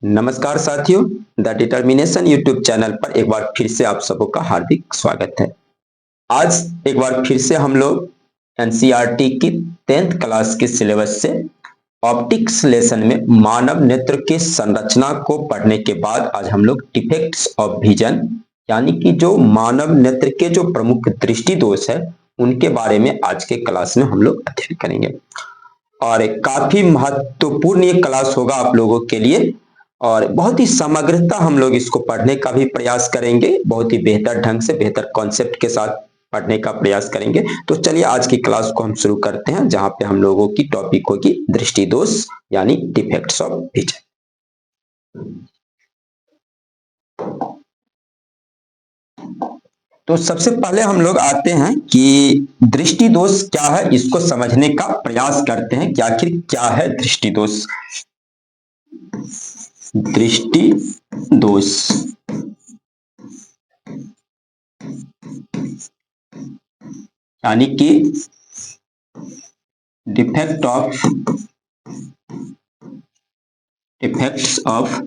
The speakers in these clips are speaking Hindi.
नमस्कार साथियों, द डिटर्मिनेशन यूट्यूब चैनल पर एक बार फिर से आप सबों का हार्दिक स्वागत है। आज एक बार फिर से हम लोग एनसीईआरटी की 10th क्लास के सिलेबस से ऑप्टिक्स लेसन में मानव नेत्र के संरचना को पढ़ने के बाद आज हम लोग डिफेक्ट्स ऑफ विजन यानी कि जो मानव नेत्र के जो प्रमुख दृष्टि दोष है उनके बारे में आज के क्लास में हम लोग अध्ययन करेंगे और काफी महत्वपूर्ण ये क्लास होगा आप लोगों के लिए और बहुत ही समग्रता हम लोग इसको पढ़ने का भी प्रयास करेंगे। बहुत ही बेहतर ढंग से बेहतर कॉन्सेप्ट के साथ पढ़ने का प्रयास करेंगे। तो चलिए आज की क्लास को हम शुरू करते हैं, जहां पे हम लोगों की टॉपिक होगी दृष्टि दोष यानी डिफेक्ट्स ऑफ विजन। तो सबसे पहले हम लोग आते हैं कि दृष्टि दोष क्या है, इसको समझने का प्रयास करते हैं कि आखिर क्या है दृष्टि दोष। दृष्टि दोष यानी कि डिफेक्ट्स ऑफ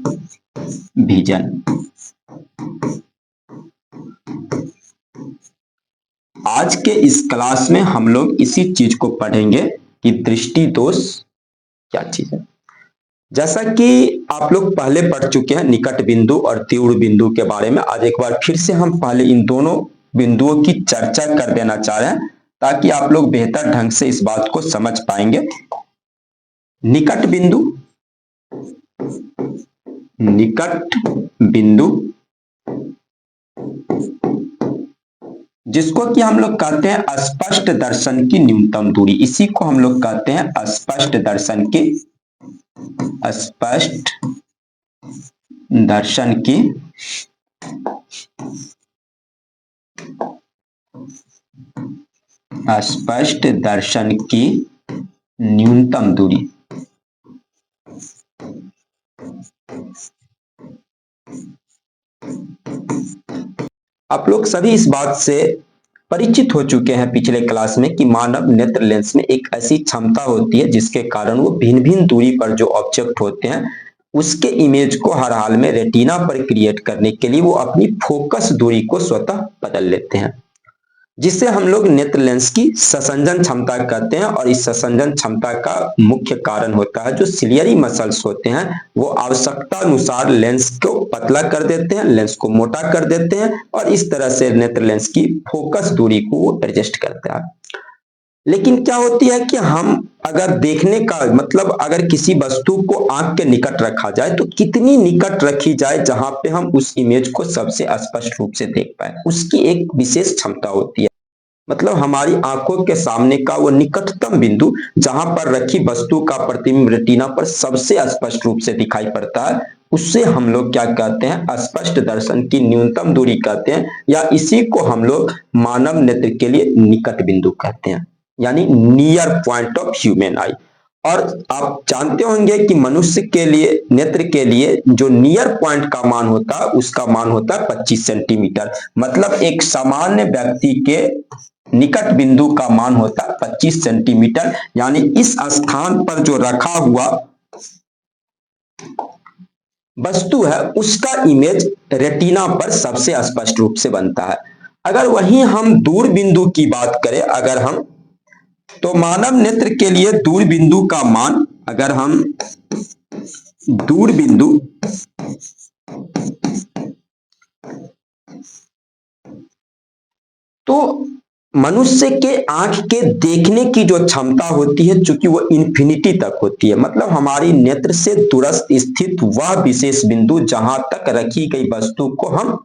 विजन। आज के इस क्लास में हम लोग इसी चीज को पढ़ेंगे कि दृष्टि दोष क्या चीज है। जैसा कि आप लोग पहले पढ़ चुके हैं निकट बिंदु और तीव्र बिंदु के बारे में, आज एक बार फिर से हम पहले इन दोनों बिंदुओं की चर्चा कर देना चाह रहे हैं ताकि आप लोग बेहतर ढंग से इस बात को समझ पाएंगे। निकट बिंदु जिसको कि हम लोग कहते हैं स्पष्ट दर्शन की न्यूनतम दूरी, इसी को हम लोग कहते हैं स्पष्ट दर्शन की न्यूनतम दूरी। आप लोग सभी इस बात से परिचित हो चुके हैं पिछले क्लास में कि मानव नेत्र लेंस में एक ऐसी क्षमता होती है जिसके कारण वो भिन्न भिन्न दूरी पर जो ऑब्जेक्ट होते हैं उसके इमेज को हर हाल में रेटिना पर क्रिएट करने के लिए वो अपनी फोकस दूरी को स्वतः बदल लेते हैं, जिसे हम लोग नेत्र लेंस की ससंजन क्षमता कहते हैं। और इस ससंजन क्षमता का मुख्य कारण होता है जो सिलियरी मसल्स होते हैं, वो आवश्यकता अनुसार लेंस को पतला कर देते हैं, लेंस को मोटा कर देते हैं और इस तरह से नेत्र लेंस की फोकस दूरी को वो एडजस्ट करता है। लेकिन क्या होती है कि हम अगर देखने का मतलब अगर किसी वस्तु को आंख के निकट रखा जाए तो कितनी निकट रखी जाए जहां पे हम उस इमेज को सबसे स्पष्ट रूप से देख पाए, उसकी एक विशेष क्षमता होती है। मतलब हमारी आंखों के सामने का वो निकटतम बिंदु जहां पर रखी वस्तु का प्रतिबिंब रेटिना पर सबसे स्पष्ट रूप से दिखाई पड़ता है, उससे हम लोग क्या कहते हैं, स्पष्ट दर्शन की न्यूनतम दूरी कहते हैं, या इसी को हम लोग मानव नेत्र के लिए निकट बिंदु कहते हैं, यानी नियर पॉइंट ऑफ ह्यूमन आई। और आप जानते होंगे कि मनुष्य के लिए नेत्र के लिए जो नियर पॉइंट का मान होता है उसका मान होता है 25 सेंटीमीटर। मतलब एक सामान्य व्यक्ति के निकट बिंदु का मान होता है 25 सेंटीमीटर, यानी इस स्थान पर जो रखा हुआ वस्तु है उसका इमेज रेटिना पर सबसे स्पष्ट रूप से बनता है। अगर वहीं हम दूर बिंदु की बात करें, अगर हम तो मानव नेत्र के लिए दूर बिंदु का मान, अगर हम दूर बिंदु तो मनुष्य के आंख के देखने की जो क्षमता होती है चूंकि वो इंफिनिटी तक होती है, मतलब हमारी नेत्र से दूरस्थ स्थित वह विशेष बिंदु जहां तक रखी गई वस्तु को हम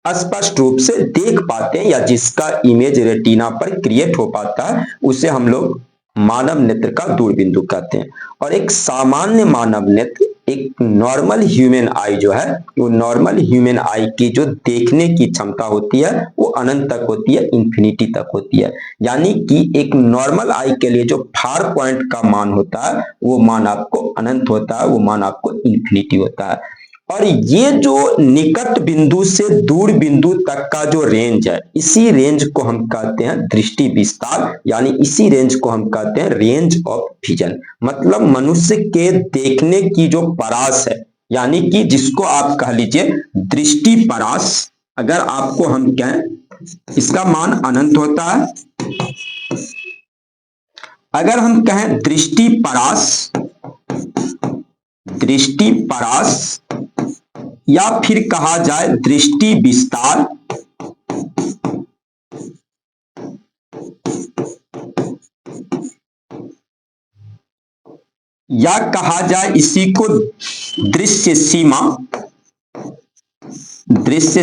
स्पष्ट रूप से देख पाते हैं या जिसका इमेज रेटिना पर क्रिएट हो पाता है, उसे हम लोग मानव नेत्र का दूर बिंदु कहते हैं। और एक सामान्य मानव नेत्र, एक नॉर्मल ह्यूमन आई जो है, वो नॉर्मल ह्यूमन आई की जो देखने की क्षमता होती है वो अनंत तक होती है, इंफिनिटी तक होती है। यानी कि एक नॉर्मल आई के लिए जो फार पॉइंट का मान होता है वो मान आपको अनंत होता है, वो मान आपको इंफिनिटी होता है। और ये जो निकट बिंदु से दूर बिंदु तक का जो रेंज है, इसी रेंज को हम कहते हैं दृष्टि विस्तार, यानी इसी रेंज को हम कहते हैं रेंज ऑफ विजन। मतलब मनुष्य के देखने की जो परास है, यानी कि जिसको आप कह लीजिए दृष्टि परास, अगर आपको हम कहें इसका मान अनंत होता है। अगर हम कहें दृष्टि परास या फिर कहा जाए दृष्टि विस्तार, या कहा जाए इसी को दृश्य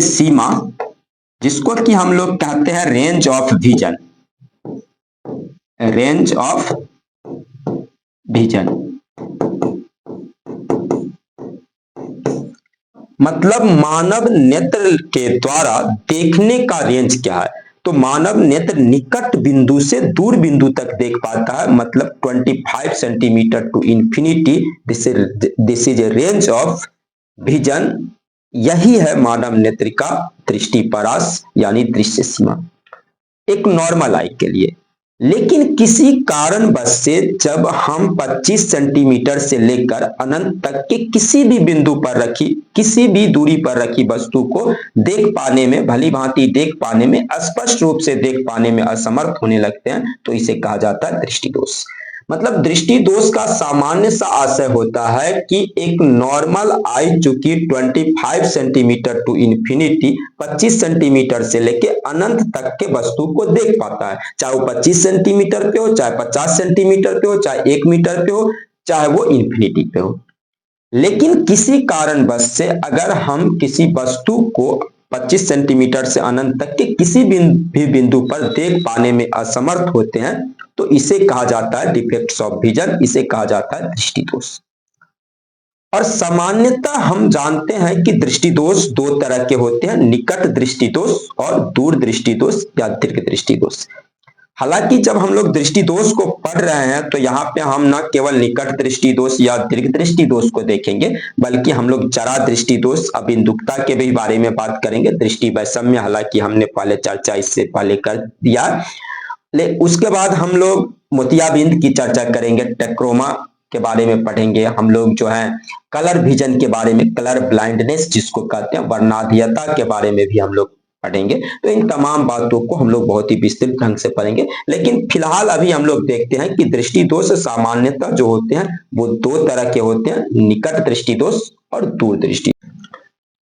सीमा, जिसको कि हम लोग कहते हैं रेंज ऑफ विजन। मतलब मानव नेत्र के द्वारा देखने का रेंज क्या है, तो मानव नेत्र निकट बिंदु से दूर बिंदु तक देख पाता है, मतलब 25 centimetre to infinity, this is a range of vision. यही है मानव नेत्र का दृष्टि परास यानी दृश्य सीमा, एक नॉर्मल आई के लिए। लेकिन किसी कारणवश से जब हम 25 सेंटीमीटर से लेकर अनंत तक के किसी भी बिंदु पर रखी, किसी भी दूरी पर रखी वस्तु को देख पाने में, भली भांति देख पाने में, स्पष्ट रूप से देख पाने में असमर्थ होने लगते हैं, तो इसे कहा जाता है दृष्टि दोष। मतलब दृष्टि दोष का सामान्य सा आशय होता है कि एक नॉर्मल आई चूंकि 25 सेंटीमीटर टू इंफिनिटी 25 सेंटीमीटर से लेके अनंत तक के वस्तु को देख पाता है, चाहे वो 25 सेंटीमीटर पे हो, चाहे 50 सेंटीमीटर पे हो, चाहे 1 मीटर पे हो, चाहे वो इंफिनिटी पे हो। लेकिन किसी कारणवश से अगर हम किसी वस्तु को 25 सेंटीमीटर से अनंत तक के किसी भी बिंदु पर देख पाने में असमर्थ होते हैं, तो इसे कहा जाता है डिफेक्ट्स ऑफ विजन, इसे कहा जाता है दृष्टि दोष। और सामान्यतः हम जानते हैं कि दृष्टि दोष दो तरह के होते हैं, निकट दृष्टि दोष और दूर दृष्टि दोष या दीर्घ दृष्टि दोष। हालांकि जब हम लोग दृष्टि दोष को पढ़ रहे हैं तो यहाँ पे हम न केवल निकट दृष्टि दोष या दीर्घ दृष्टि दोष को देखेंगे, बल्कि हम लोग जरा दृष्टि दोष, अबिंदुकता के भी बारे में बात करेंगे, दृष्टि वैषम्य, हालांकि हमने पहले चर्चा इससे पहले कर दिया। उसके बाद हम लोग मोतियाबिंद की चर्चा करेंगे, टेक्रोमा के बारे में पढ़ेंगे, हम लोग जो है कलर विजन के बारे में, कलर ब्लाइंडनेस जिसको कहते हैं, वर्णाधीयता के बारे में भी हम लोग पढ़ेंगे। तो इन तमाम बातों को हम लोग बहुत ही विस्तृत ढंग से पढ़ेंगे। लेकिन फिलहाल अभी हम लोग देखते हैं कि दृष्टि दोष सामान्यतः जो होते हैं वो दो तरह के होते हैं, निकट दृष्टि दोष और दूर दृष्टि।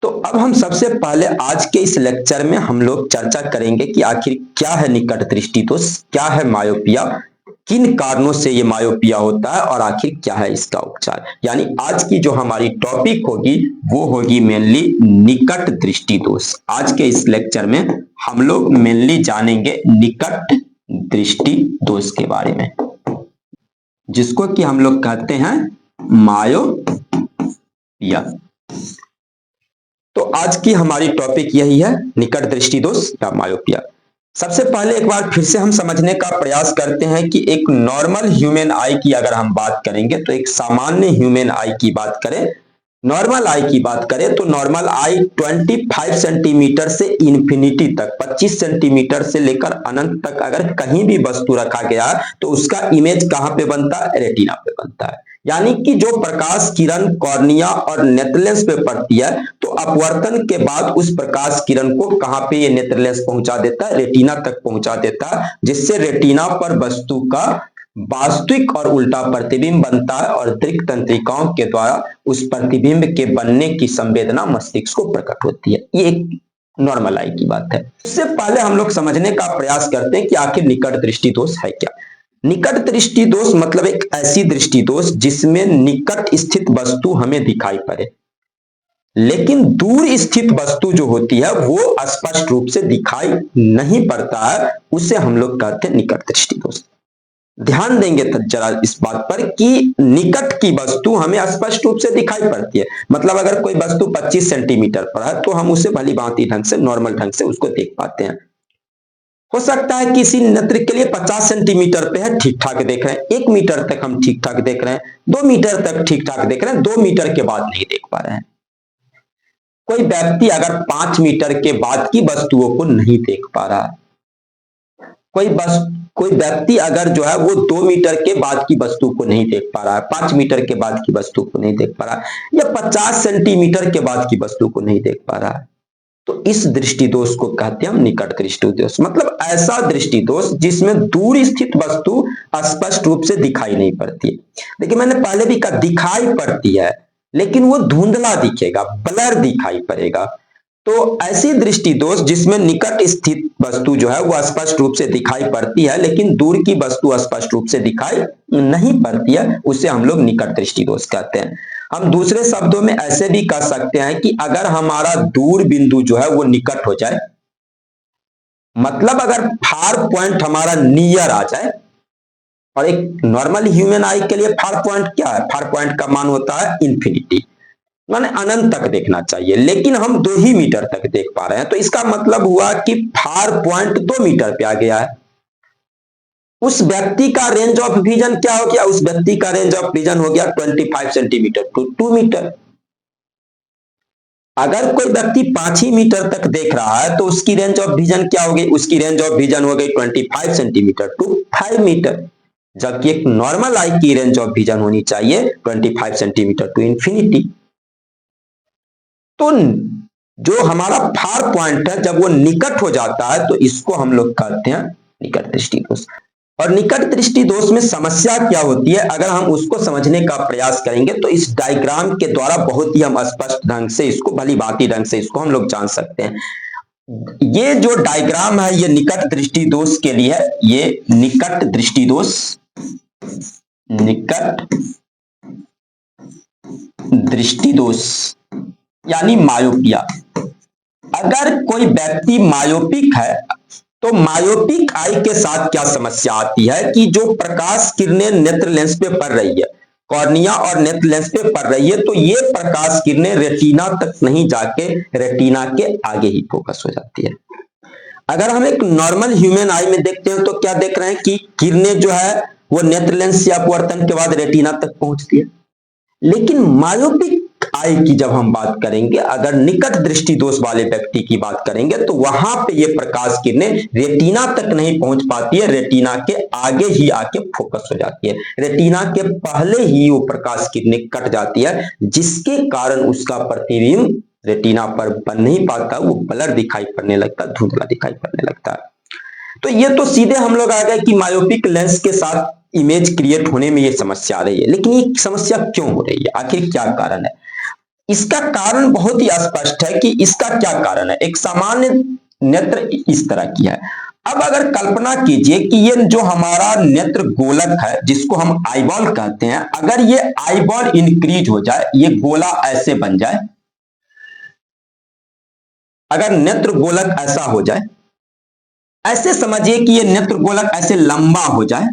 तो अब हम सबसे पहले आज के इस लेक्चर में हम लोग चर्चा करेंगे कि आखिर क्या है निकट दृष्टि दोष, क्या है मायोपिया, किन कारणों से ये मायोपिया होता है और आखिर क्या है इसका उपचार। यानी आज की जो हमारी टॉपिक होगी वो होगी मेनली निकट दृष्टि दोष। आज के इस लेक्चर में हम लोग मेनली जानेंगे निकट दृष्टि दोष के बारे में, जिसको कि हम लोग कहते हैं मायोपिया। तो आज की हमारी टॉपिक यही है, निकट दृष्टि दोष या मायोपिया। सबसे पहले एक बार फिर से हम समझने का प्रयास करते हैं कि एक नॉर्मल ह्यूमन आई की अगर हम बात करेंगे, तो एक सामान्य ह्यूमन आई की बात करें, नॉर्मल आई की बात करें, तो नॉर्मल आई 25 सेंटीमीटर से इंफिनिटी तक, 25 सेंटीमीटर से लेकर अनंत तक अगर कहीं भी वस्तु रखा गया तो उसका इमेज कहां पे बनता है, रेटिना पे बनता है। यानी कि जो प्रकाश किरण कॉर्निया और नेत्रलेंस पे पड़ती है, तो अपवर्तन के बाद उस प्रकाश किरण को कहां पे ये नेत्रलेंस पहुंचा देता है, रेटिना तक पहुंचा देता है, जिससे रेटिना पर वस्तु का वास्तविक और उल्टा प्रतिबिंब बनता है और दृक् तंत्रिकाओं के द्वारा उस प्रतिबिंब के बनने की संवेदना मस्तिष्क को प्रकट होती है। ये एक नॉर्मल आई की बात है। इससे पहले हम लोग समझने का प्रयास करते हैं कि आखिर निकट दृष्टि दोष है क्या। निकट दृष्टि दोष मतलब एक ऐसी दृष्टि दोष जिसमें निकट स्थित वस्तु हमें दिखाई पड़े, लेकिन दूर स्थित वस्तु जो होती है वो स्पष्ट रूप से दिखाई नहीं पड़ता है, उसे हम लोग कहते हैं निकट दृष्टि दोष। ध्यान देंगे जरा इस बात पर कि निकट की वस्तु हमें स्पष्ट रूप से दिखाई पड़ती है। मतलब अगर कोई वस्तु 25 सेंटीमीटर पर है तो हम उसे भली भांति ढंग से, नॉर्मल ढंग से उसको देख पाते हैं। हो सकता है किसी नेत्र के लिए 50 सेंटीमीटर पे है, ठीक ठाक देख रहे हैं, 1 मीटर तक हम ठीक ठाक देख रहे हैं, 2 मीटर तक ठीक ठाक देख रहे हैं, 2 मीटर के बाद नहीं देख पा रहे हैं। कोई व्यक्ति अगर 5 मीटर के बाद की वस्तुओं को नहीं देख पा रहा है, कोई कोई व्यक्ति अगर जो है वो 2 मीटर के बाद की वस्तु को नहीं देख पा रहा है, 5 मीटर के बाद की वस्तु को नहीं देख पा रहा है, या 50 सेंटीमीटर के बाद की वस्तु को नहीं देख पा रहा है, तो इस दृष्टि दोष को कहते हैं हम निकट दृष्टि दोष। मतलब ऐसा दृष्टि दोष जिसमें दूर स्थित वस्तु स्पष्ट रूप से दिखाई नहीं पड़ती है। देखिए मैंने पहले भी कहा दिखाई पड़ती है लेकिन वो धुंधला दिखेगा, ब्लर दिखाई पड़ेगा। तो ऐसी दृष्टि दोष जिसमें निकट स्थित वस्तु जो है वो स्पष्ट रूप से दिखाई पड़ती है लेकिन दूर की वस्तु स्पष्ट रूप से दिखाई नहीं पड़ती है, उसे हम लोग निकट दृष्टि दोष कहते हैं। हम दूसरे शब्दों में ऐसे भी कह सकते हैं कि अगर हमारा दूर बिंदु जो है वो निकट हो जाए, मतलब अगर फार पॉइंट हमारा नियर आ जाए, और एक नॉर्मल ह्यूमन आई के लिए फार पॉइंट क्या है, फार पॉइंट का मान होता है इंफिनिटी, माने अनंत तक देखना चाहिए, लेकिन हम 2 ही मीटर तक देख पा रहे हैं, तो इसका मतलब हुआ कि फार पॉइंट 2 मीटर पे आ गया है। उस व्यक्ति का रेंज ऑफ विजन क्या हो गया, उस व्यक्ति का रेंज ऑफ विजन हो गया 25 सेंटीमीटर टू 2 मीटर। अगर कोई व्यक्ति 5 ही मीटर तक देख रहा है तो उसकी रेंज ऑफ विजन क्या हो गई, उसकी रेंज ऑफ विजन हो गई 25 सेंटीमीटर टू 5 मीटर, जबकि एक नॉर्मल आई की रेंज ऑफ विजन होनी चाहिए 25 सेंटीमीटर टू इंफिनिटी। तो जो हमारा फार पॉइंट है जब वो निकट हो जाता है तो इसको हम लोग कहते हैं निकट दृष्टि दोष। और निकट दृष्टि दोष में समस्या क्या होती है, अगर हम उसको समझने का प्रयास करेंगे तो इस डायग्राम के द्वारा बहुत ही हम स्पष्ट ढंग से इसको, भली भांति ढंग से इसको हम लोग जान सकते हैं। ये जो डायग्राम है ये निकट दृष्टि दोष के लिए है, ये निकट दृष्टि दोष, निकट दृष्टि दोष यानी मायोपिया। अगर कोई व्यक्ति मायोपिक है तो मायोपिक आई के साथ क्या समस्या आती है कि जो प्रकाश किरणें नेत्र लेंस पे पड़ रही है, कॉर्निया और नेत्र लेंस पे पड़ रही है, तो ये प्रकाश किरणें रेटिना तक नहीं जाके रेटिना के आगे ही फोकस हो जाती है। अगर हम एक नॉर्मल ह्यूमन आई में देखते हैं तो क्या देख रहे हैं कि किरणें जो है वो नेत्र लेंस से अपवर्तन के बाद रेटिना तक पहुंचती है। लेकिन मायोपिक आई की जब हम बात करेंगे, अगर निकट दृष्टि दोष वाले व्यक्ति की बात करेंगे तो वहां पे ये प्रकाश किरणें रेटिना तक नहीं पहुंच पाती है, रेटिना के आगे ही आके फोकस हो जाती है, रेटिना के पहले ही वो प्रकाश किरणें कट जाती है, जिसके कारण उसका प्रतिबिंब रेटिना पर बन नहीं पाता, वो ब्लर दिखाई पड़ने लगता है, धुंधला दिखाई पड़ने लगता है। तो ये तो सीधे हम लोग आ गए कि मायोपिक लेंस के साथ इमेज क्रिएट होने में ये समस्या आ रही है। लेकिन ये समस्या क्यों हो रही है, आखिर क्या कारण है? इसका कारण बहुत ही स्पष्ट है कि इसका क्या कारण है। एक सामान्य नेत्र इस तरह की है। अब अगर कल्पना कीजिए कि ये जो हमारा नेत्र गोलक है जिसको हम आईबॉल कहते हैं, अगर ये आईबॉल इंक्रीज हो जाए, ये गोला ऐसे बन जाए, अगर नेत्र गोलक ऐसा हो जाए, ऐसे समझिए कि ये नेत्र गोलक ऐसे लंबा हो जाए,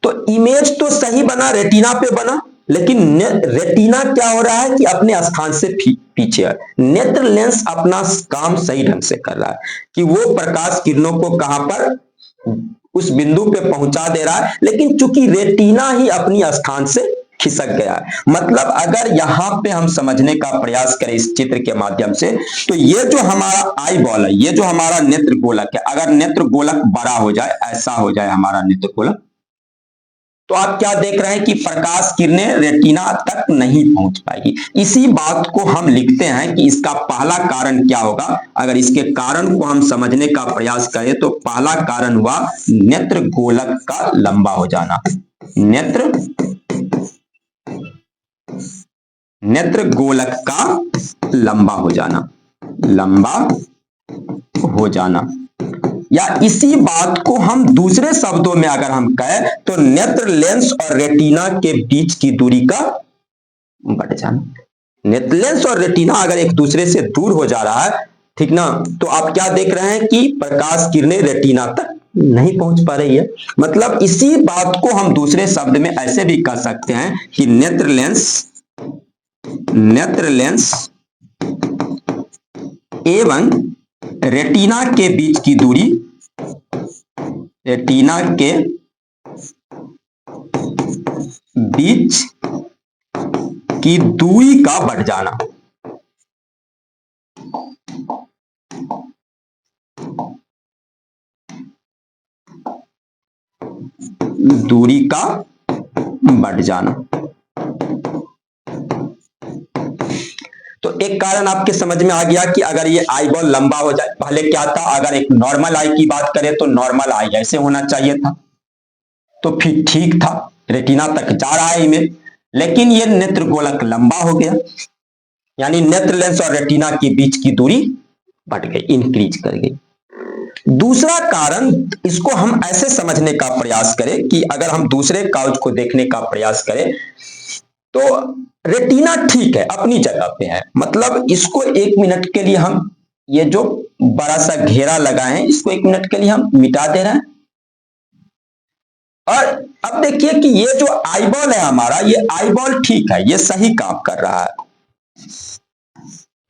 तो इमेज तो सही बना, रेटिना पे बना, लेकिन रेटिना क्या हो रहा है कि अपने स्थान से पीछे है। नेत्र लेंस अपना काम सही ढंग से कर रहा है कि वो प्रकाश किरणों को कहां पर, उस बिंदु पे पहुंचा दे रहा है, लेकिन चूंकि रेटिना ही अपनी स्थान से खिसक गया है। मतलब अगर यहां पे हम समझने का प्रयास करें इस चित्र के माध्यम से, तो ये जो हमारा आई बॉल है, ये जो हमारा नेत्र गोलक है, अगर नेत्र गोलक बड़ा हो जाए, ऐसा हो जाए हमारा नेत्र गोलक, तो आप क्या देख रहे हैं कि प्रकाश किरणें रेटिना तक नहीं पहुंच पाएगी। इसी बात को हम लिखते हैं कि इसका पहला कारण क्या होगा। अगर इसके कारण को हम समझने का प्रयास करें तो पहला कारण हुआ नेत्र गोलक का लंबा हो जाना, नेत्र गोलक का लंबा हो जाना, लंबा हो जाना। या इसी बात को हम दूसरे शब्दों में अगर हम कहें तो नेत्र लेंस और रेटिना के बीच की दूरी का बढ़ जाना। नेत्र लेंस और रेटिना अगर एक दूसरे से दूर हो जा रहा है, ठीक ना, तो आप क्या देख रहे हैं कि प्रकाश किरणें रेटिना तक नहीं पहुंच पा रही है। मतलब इसी बात को हम दूसरे शब्द में ऐसे भी कह सकते हैं कि नेत्र लेंस एवं रेटिना के बीच की दूरी, रेटिना के बीच की दूरी का बढ़ जाना। दूरी का बढ़ जाना। तो एक कारण आपके समझ में आ गया कि अगर ये आई बॉल लंबा हो जाए, पहले क्या था, अगर एक नॉर्मल आई की बात करें तो नॉर्मल आई ऐसे होना चाहिए था, तो फिर ठीक था, रेटिना तक जा रहा है इमेज, लेकिन ये नेत्र गोलक लंबा हो गया, यानी नेत्र लेंस और रेटिना के बीच की दूरी बढ़ गई, इंक्रीज कर गई। दूसरा कारण, इसको हम ऐसे समझने का प्रयास करें कि अगर हम दूसरे काउच को देखने का प्रयास करें तो रेटिना ठीक है, अपनी जगह पे है, मतलब इसको 1 मिनट के लिए हम ये जो बड़ा सा घेरा लगाए हैं इसको 1 मिनट के लिए हम मिटा दे रहे हैं। और अब देखिए कि ये जो आईबॉल है हमारा, ये आईबॉल ठीक है, ये सही काम कर रहा है,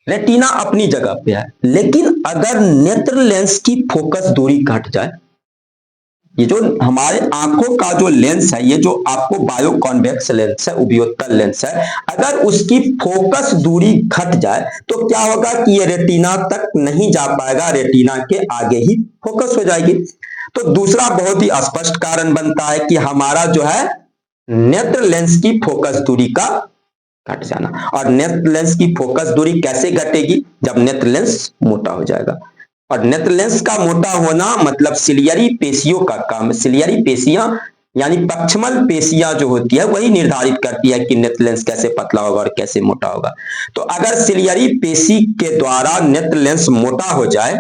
रेटिना अपनी जगह पे है, लेकिन अगर नेत्र लेंस की फोकस दूरी घट जाए, ये जो हमारे आंखों का जो लेंस है, ये जो आपको बायो कॉन्वेक्स लेंस है, उभयोत्तल लेंस है, अगर उसकी फोकस दूरी घट जाए तो क्या होगा कि ये रेटिना तक नहीं जा पाएगा, रेटिना के आगे ही फोकस हो जाएगी। तो दूसरा बहुत ही स्पष्ट कारण बनता है कि हमारा जो है नेत्र लेंस की फोकस दूरी का घट जाना। और नेत्र लेंस की फोकस दूरी कैसे घटेगी, जब नेत्र लेंस मोटा हो जाएगा। और नेत्र लेंस का मोटा होना मतलब सिलियरी पेशियों का काम, सिलियरी पेशियां यानी पक्षमल पेशियां जो होती है वही निर्धारित करती है कि नेत्र लेंस कैसे पतला होगा और कैसे मोटा होगा। तो अगर सिलियरी पेशी के द्वारा नेत्र लेंस मोटा हो जाए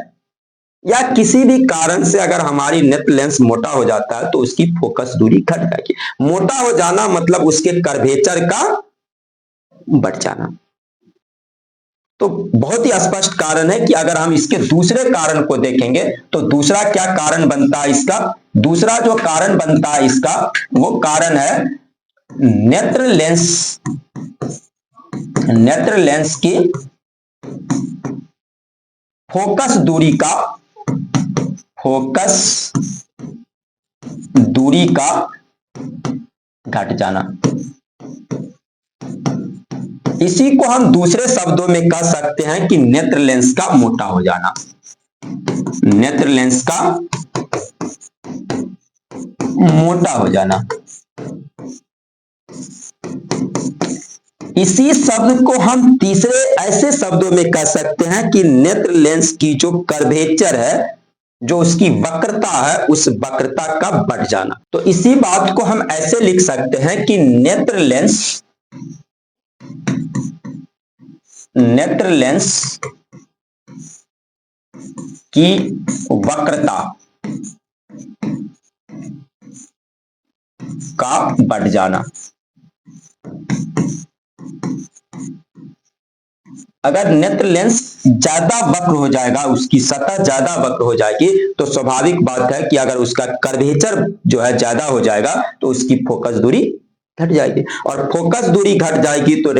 या किसी भी कारण से अगर हमारी नेत्र लेंस मोटा हो जाता है तो उसकी फोकस दूरी घट जाएगी। मोटा हो जाना मतलब उसके कर्वेचर का बढ़ जाना। तो बहुत ही स्पष्ट कारण है कि अगर हम इसके दूसरे कारण को देखेंगे तो दूसरा क्या कारण बनता है इसका, दूसरा जो कारण बनता है इसका वो कारण है नेत्र लेंस की फोकस दूरी का घट जाना। इसी को हम दूसरे शब्दों में कह सकते हैं कि नेत्र लेंस का मोटा हो जाना, नेत्र लेंस का मोटा हो जाना। इसी शब्द को हम तीसरे ऐसे शब्दों में कह सकते हैं कि नेत्र लेंस की जो कर्वेचर है, जो उसकी वक्रता है, उस वक्रता का बढ़ जाना। तो इसी बात को हम ऐसे लिख सकते हैं कि नेत्र लेंस की वक्रता का बढ़ जाना। अगर नेत्र लेंस ज्यादा वक्र हो जाएगा, उसकी सतह ज्यादा वक्र हो जाएगी, तो स्वाभाविक बात है कि अगर उसका कर्वेचर जो है ज्यादा हो जाएगा तो उसकी फोकस दूरी घट जाएगी, और फोकस दूरी घट जाएगी तो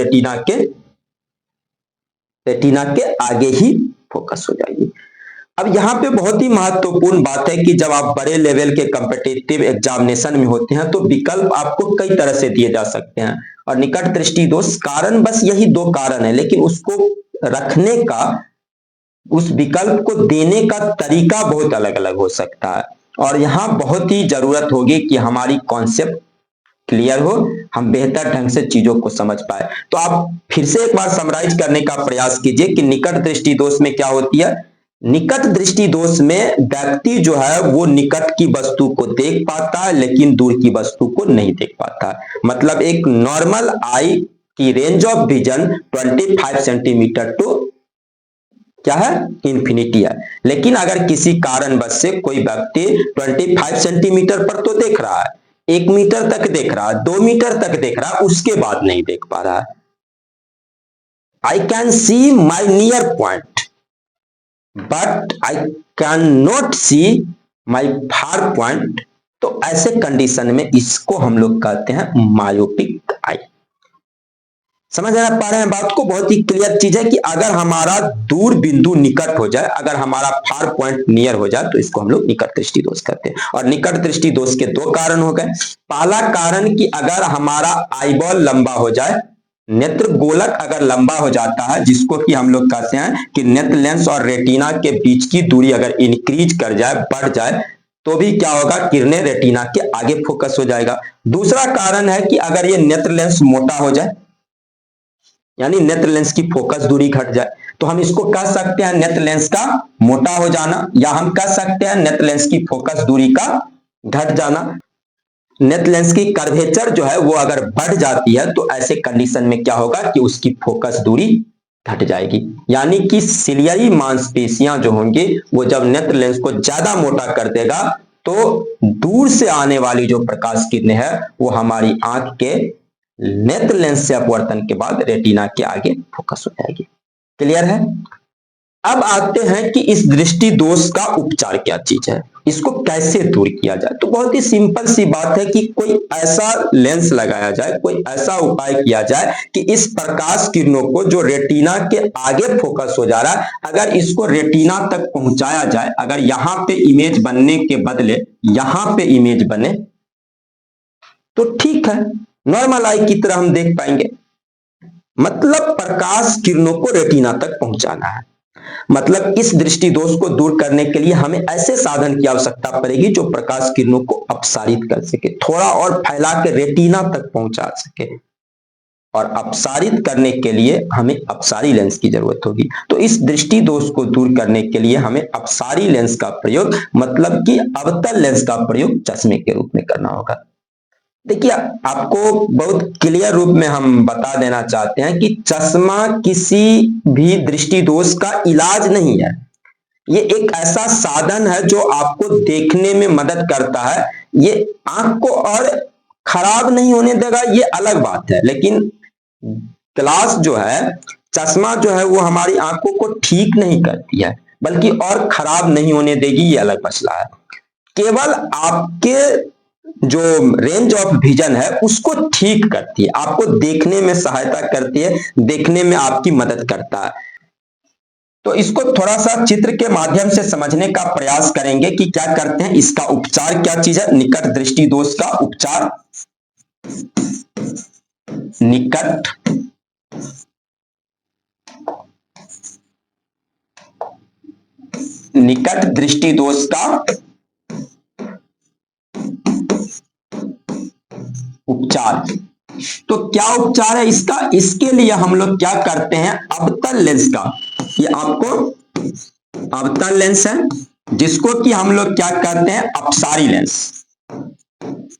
रेटिना के आगे ही फोकस हो जाएगी। अब यहाँ पे बहुत ही महत्वपूर्ण बात है कि जब आप बड़े लेवल के कॉम्पिटिटिव एग्जामिनेशन में होते हैं तो विकल्प आपको कई तरह से दिए जा सकते हैं, और निकट दृष्टि दोष कारण बस यही 2 कारण है, लेकिन उसको रखने का, उस विकल्प को देने का तरीका बहुत अलग अलग हो सकता है, और यहाँ बहुत ही जरूरत होगी कि हमारी कॉन्सेप्ट क्लियर हो, हम बेहतर ढंग से चीजों को समझ पाए। तो आप फिर से एक बार समराइज करने का प्रयास कीजिए कि निकट दृष्टि दोष में क्या होती है। निकट दृष्टि दोष में व्यक्ति जो है वो निकट की वस्तु को देख पाता है लेकिन दूर की वस्तु को नहीं देख पाता है। मतलब एक नॉर्मल आई की range of vision 25 centimetre to क्या है, इंफिनिटी है, लेकिन अगर किसी कारणवश से कोई व्यक्ति 25 सेंटीमीटर पर तो देख रहा है, 1 मीटर तक देख रहा है, 2 मीटर तक देख रहा है, उसके बाद नहीं देख पा रहा है। I can see my near point but I can not see my far point. तो ऐसे कंडीशन में इसको हम लोग कहते हैं मायोपिक आई। समझ पा रहे हैं बात को, बहुत ही क्लियर चीज है कि अगर हमारा दूर बिंदु निकट हो जाए, अगर हमारा फार पॉइंट नियर हो जाए तो इसको हम लोग निकट दृष्टि दोष कहते हैं। और निकट दृष्टि दोष के 2 कारण हो गए। पहला कारण कि अगर हमारा आईबॉल लंबा हो जाए, नेत्र गोलक अगर लंबा हो जाता है, जिसको कि हम लोग कहते हैं कि नेत्र लेंस और रेटिना के बीच की दूरी अगर इंक्रीज कर जाए, बढ़ जाए, तो भी क्या होगा, किरणें रेटिना के आगे फोकस हो जाएगा। दूसरा कारण है कि अगर ये नेत्र लेंस मोटा हो जाए, यानी नेत्र लेंस की फोकस दूरी घट जाए, तो हम इसको कह सकते हैं नेत्र लेंस का मोटा हो जाना, या हम कह सकते हैं नेत्र लेंस की फोकस दूरी का घट जाना। नेत्र लेंस की कर्वेचर जो है वो अगर बढ़ जाती है तो ऐसे कंडीशन में क्या होगा कि उसकी फोकस दूरी घट जाएगी, यानी कि सिलियरी मांसपेशियां जो होंगी वो जब नेत्र लेंस को ज्यादा मोटा कर देगा तो दूर से आने वाली जो प्रकाश किरणें है वो हमारी आंख के नेत्र लेंस से अपवर्तन के बाद रेटिना के आगे फोकस हो जाएगी। क्लियर है? अब आते हैं कि इस दृष्टि दोष का उपचार क्या चीज है, इसको कैसे दूर किया जाए। तो बहुत ही सिंपल सी बात है कि कोई ऐसा लेंस लगाया जाए, कोई ऐसा उपाय किया जाए कि इस प्रकाश किरणों को जो रेटिना के आगे फोकस हो जा रहा है, अगर इसको रेटिना तक पहुंचाया जाए, अगर यहां पे इमेज बनने के बदले यहां पे इमेज बने तो ठीक है, नॉर्मल आई की तरह हम देख पाएंगे। मतलब प्रकाश किरणों को रेटिना तक पहुंचाना है, मतलब इस दृष्टि दोष को दूर करने के लिए हमें ऐसे साधन की आवश्यकता पड़ेगी जो प्रकाश किरणों को अपसारित कर सके, थोड़ा और फैला के रेटिना तक पहुंचा सके। और अपसारित करने के लिए हमें अपसारी लेंस की जरूरत होगी। तो इस दृष्टि दोष को दूर करने के लिए हमें अपसारी लेंस का प्रयोग, मतलब कि अवतल लेंस का प्रयोग चश्मे के रूप में करना होगा। देखिए, आपको बहुत क्लियर रूप में हम बता देना चाहते हैं कि चश्मा किसी भी दृष्टि दोष का इलाज नहीं है। ये एक ऐसा साधन है जो आपको देखने में मदद करता है। ये आंख को और खराब नहीं होने देगा, ये अलग बात है, लेकिन ग्लास जो है, चश्मा जो है वो हमारी आंखों को ठीक नहीं करती है, बल्कि और खराब नहीं होने देगी, ये अलग मसला है। केवल आपके जो रेंज ऑफ विजन है उसको ठीक करती है, आपको देखने में सहायता करती है, देखने में आपकी मदद करता है। तो इसको थोड़ा सा चित्र के माध्यम से समझने का प्रयास करेंगे कि क्या करते हैं, इसका उपचार क्या चीज है। निकट दृष्टि दोष का उपचार, निकट दृष्टि दोष का उपचार। तो क्या उपचार है इसका? इसके लिए हम लोग क्या करते हैं, अवतल लेंस का, ये आपको अवतल लेंस है जिसको कि हम लोग क्या करते हैं, अपसारी लेंस।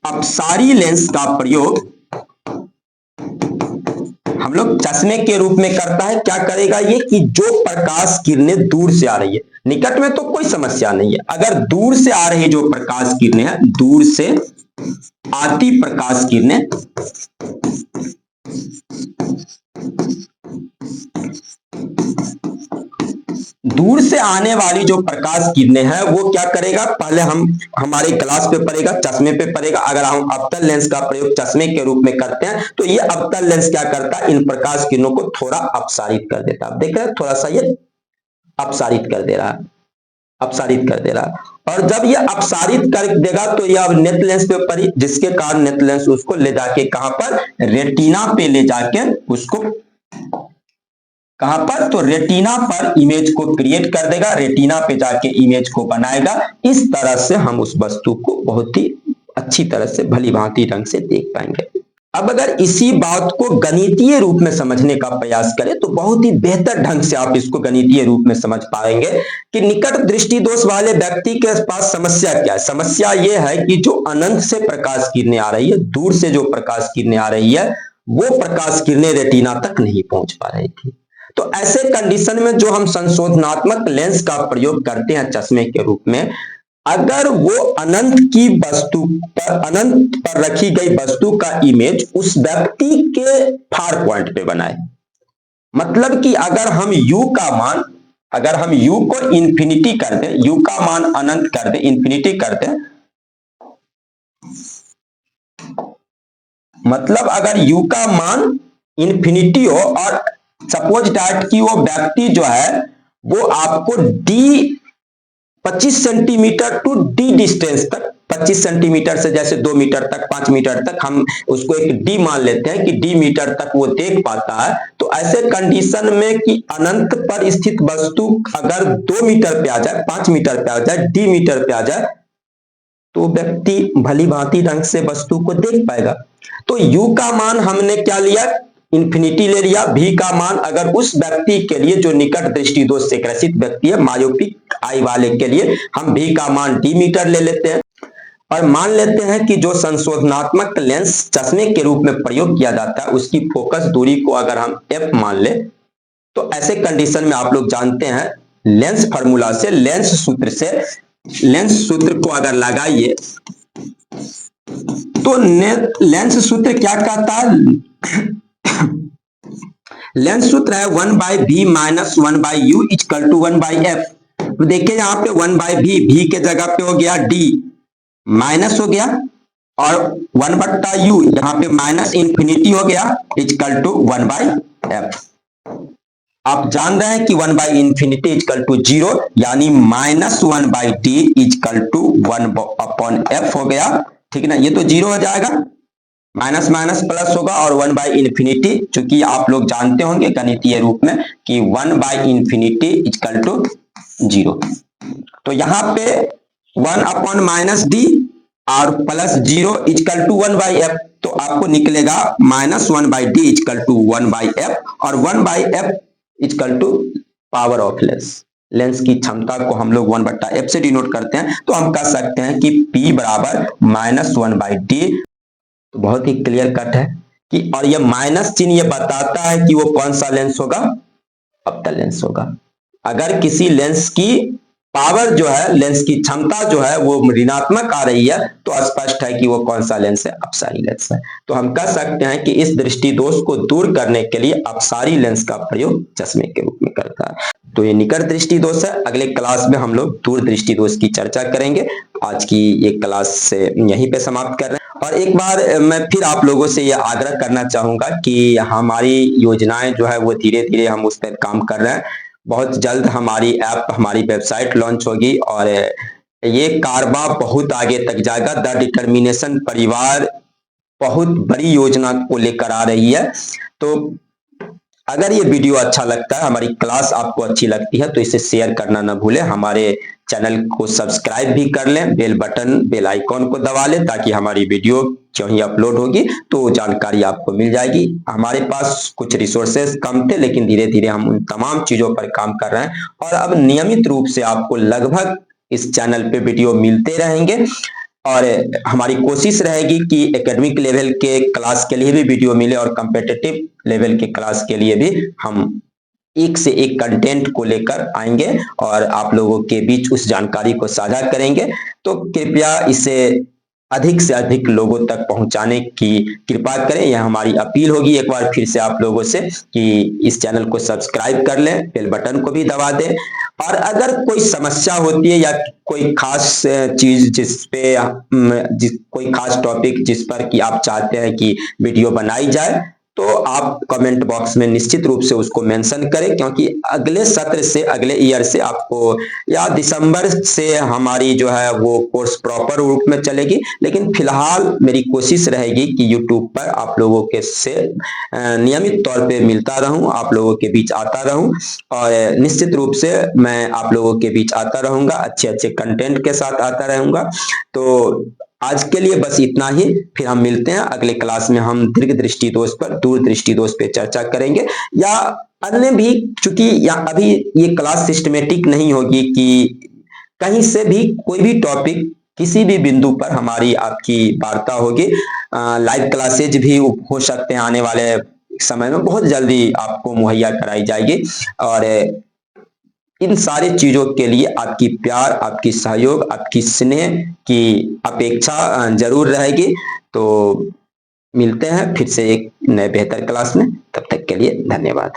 अपसारी लेंस का प्रयोग हम लोग चश्मे के रूप में करता है। क्या करेगा ये कि जो प्रकाश किरणें दूर से आ रही है, निकट में तो कोई समस्या नहीं है, अगर दूर से आ रही जो प्रकाश किरणें हैं, दूर से आती प्रकाश किरणें, दूर से आने वाली जो प्रकाश किरणें हैं वो क्या करेगा, पहले हम हमारे ग्लास पे पड़ेगा, चश्मे पे पड़ेगा। अगर हम अवतल लेंस का प्रयोग चश्मे के रूप में करते हैं तो ये अवतल लेंस क्या करता है, इन प्रकाश किरणों को थोड़ा अपसारित कर देता है। आप देख रहे हैं, थोड़ा सा ये अपसारित कर दे रहा है, अपसारित कर दे रहा है। और जब ये अपसारित कर देगा तो ये अब नेत्र लेंस पे पड़ी, जिसके कारण नेत्र लेंस उसको ले जाके कहां पर, रेटिना पे ले जाके उसको कहां पर, तो रेटिना पर इमेज को क्रिएट कर देगा, रेटिना पे जाके इमेज को बनाएगा। इस तरह से हम उस वस्तु को बहुत ही अच्छी तरह से भली भांति ढंग से देख पाएंगे। अब अगर इसी बात को गणितीय रूप में समझने का प्रयास करें तो बहुत ही बेहतर ढंग से आप इसको गणितीय रूप में समझ पाएंगे कि निकट दृष्टि दोष वाले व्यक्ति के पास समस्या क्या है। समस्या यह है कि जो अनंत से प्रकाश किरणें आ रही है, दूर से जो प्रकाश किरणें आ रही है, वो प्रकाश किरणें रेटिना तक नहीं पहुंच पा रही थी। तो ऐसे कंडीशन में जो हम संशोधनात्मक लेंस का प्रयोग करते हैं चश्मे के रूप में, अगर वो अनंत की वस्तु पर, अनंत पर रखी गई वस्तु का इमेज उस व्यक्ति के फार पॉइंट पे बनाए, मतलब कि अगर हम u का मान, अगर हम u को इंफिनिटी कर दें, u का मान अनंत कर दें, इंफिनिटी कर दें, मतलब अगर u का मान इंफिनिटी हो और सपोज दैट कि वो व्यक्ति जो है वो आपको d 25 centimetre to D distance तक, 25 सेंटीमीटर से जैसे 2 मीटर तक, 5 मीटर तक, हम उसको एक डी मान लेते हैं कि डी मीटर तक वो देख पाता है। तो ऐसे कंडीशन में कि अनंत पर स्थित वस्तु अगर 2 मीटर पे आ जाए, 5 मीटर पे आ जाए, डी मीटर पे आ जाए, तो व्यक्ति भली भांति ढंग से वस्तु को देख पाएगा। तो u का मान हमने क्या लिया, इंफिनिटी ले लिया। v का मान अगर उस व्यक्ति के लिए जो निकट दृष्टि दोष से ग्रसित व्यक्ति है, मायोपिक आई वाले के लिए हम v का मान d मीटर ले लेते हैं। और मान लेते हैं कि जो संशोधनात्मक लेंस चश्मे के रूप में प्रयोग किया जाता है उसकी फोकस दूरी को अगर हम f मान ले, तो ऐसे कंडीशन में आप लोग जानते हैं लेंस फार्मूला से, लेंस सूत्र को अगर लगाइए तो लेंस सूत्र क्या कहता है, लेंस सूत्र है 1/v minus 1/u equal to 1/f। तो देखिए यहाँ पे 1/v, v के जगह पे हो गया d माइनस हो गया, और 1/u यहाँ पे माइनस इंफिनिटी हो गया इक्वल टू 1/f। आप जान रहे हैं कि 1/इंफिनिटी इक्वल टू 0, यानी minus 1/d equal to 1/f हो गया, ठीक ना। ये तो 0 हो जाएगा, माइनस माइनस प्लस होगा, और 1/इंफिनिटी, चूंकि आप लोग जानते होंगे गणितीय रूप में कि 1/इंफिनिटी इक्वल टू 0। तो यहाँ पे 1/-d और प्लस 0 इक्वल टू 1/f, तो आपको निकलेगा minus 1/d equal to 1/f, और 1/f equal to power of lens की क्षमता को हम लोग 1/f से डिनोट करते हैं। तो हम कह सकते हैं कि p बराबर माइनस 1/d। तो बहुत ही क्लियर कट है कि, और ये माइनस चिन्ह ये बताता है कि वो कौन सा लेंस होगा, अवतल लेंस होगा। अगर किसी लेंस की पावर जो है, लेंस की क्षमता जो है वो ऋणात्मक आ रही है, तो स्पष्ट है कि वो कौन सा लेंस है, अपसारी लेंस है। तो हम कह सकते हैं कि इस दृष्टि दोष को दूर करने के लिए अपसारी लेंस का प्रयोग चश्मे के रूप में करता है। तो ये निकट दृष्टि दोष है। अगले क्लास में हम लोग दूर दृष्टि दोष की चर्चा करेंगे। आज की ये क्लास से यहीं पे समाप्त कर रहे हैं। और एक बार मैं फिर आप लोगों से ये आग्रह करना चाहूंगा कि हमारी योजनाएं जो है वो धीरे धीरे हम उस पर काम कर रहे हैं। बहुत जल्द हमारी ऐप, हमारी वेबसाइट लॉन्च होगी, और ये कारवा बहुत आगे तक जाएगा। द डिटर्मिनेशन परिवार बहुत बड़ी योजना को लेकर आ रही है। तो अगर ये वीडियो अच्छा लगता है, हमारी क्लास आपको अच्छी लगती है, तो इसे शेयर करना ना भूलें। हमारे चैनल को सब्सक्राइब भी कर लें, बेल आइकॉन को दबा लें, ताकि हमारी वीडियो जो ही अपलोड होगी तो जानकारी आपको मिल जाएगी। हमारे पास कुछ रिसोर्सेज कम थे, लेकिन धीरे धीरे हम उन तमाम चीजों पर काम कर रहे हैं, और अब नियमित रूप से आपको लगभग इस चैनल पे वीडियो मिलते रहेंगे। और हमारी कोशिश रहेगी कि एकेडमिक लेवल के क्लास के लिए भी वीडियो मिले, और कॉम्पिटिटिव लेवल के क्लास के लिए भी हम एक से एक कंटेंट को लेकर आएंगे और आप लोगों के बीच उस जानकारी को साझा करेंगे। तो कृपया इसे अधिक से अधिक लोगों तक पहुंचाने की कृपा करें, यह हमारी अपील होगी एक बार फिर से आप लोगों से कि इस चैनल को सब्सक्राइब कर लें, बेल बटन को भी दबा दें। और अगर कोई समस्या होती है या कोई खास चीज कोई खास टॉपिक जिस पर कि आप चाहते हैं कि वीडियो बनाई जाए, तो आप कमेंट बॉक्स में निश्चित रूप से उसको मेंशन करें, क्योंकि अगले सत्र से, अगले ईयर से आपको, या दिसंबर से हमारी जो है वो कोर्स प्रॉपर रूप में चलेगी। लेकिन फिलहाल मेरी कोशिश रहेगी कि यूट्यूब पर आप लोगों के से नियमित तौर पे मिलता रहूं, आप लोगों के बीच आता रहूं, और निश्चित रूप से मैं आप लोगों के बीच आता रहूंगा, अच्छे अच्छे कंटेंट के साथ आता रहूंगा। तो आज के लिए बस इतना ही, फिर हम मिलते हैं अगले क्लास में। हम दीर्घ दृष्टि दोष पर, दूर दृष्टि दोष पे चर्चा करेंगे, या अन्य भी, चूंकि अभी ये क्लास सिस्टमेटिक नहीं होगी कि कहीं से भी कोई भी टॉपिक किसी भी बिंदु पर हमारी आपकी वार्ता होगी। लाइव क्लासेज भी हो सकते हैं आने वाले समय में, बहुत जल्दी आपको मुहैया कराई जाएगी। और इन सारी चीजों के लिए आपकी प्यार, आपकी सहयोग, आपकी स्नेह की अपेक्षा जरूर रहेगी। तो मिलते हैं फिर से एक नए बेहतर क्लास में, तब तक के लिए धन्यवाद।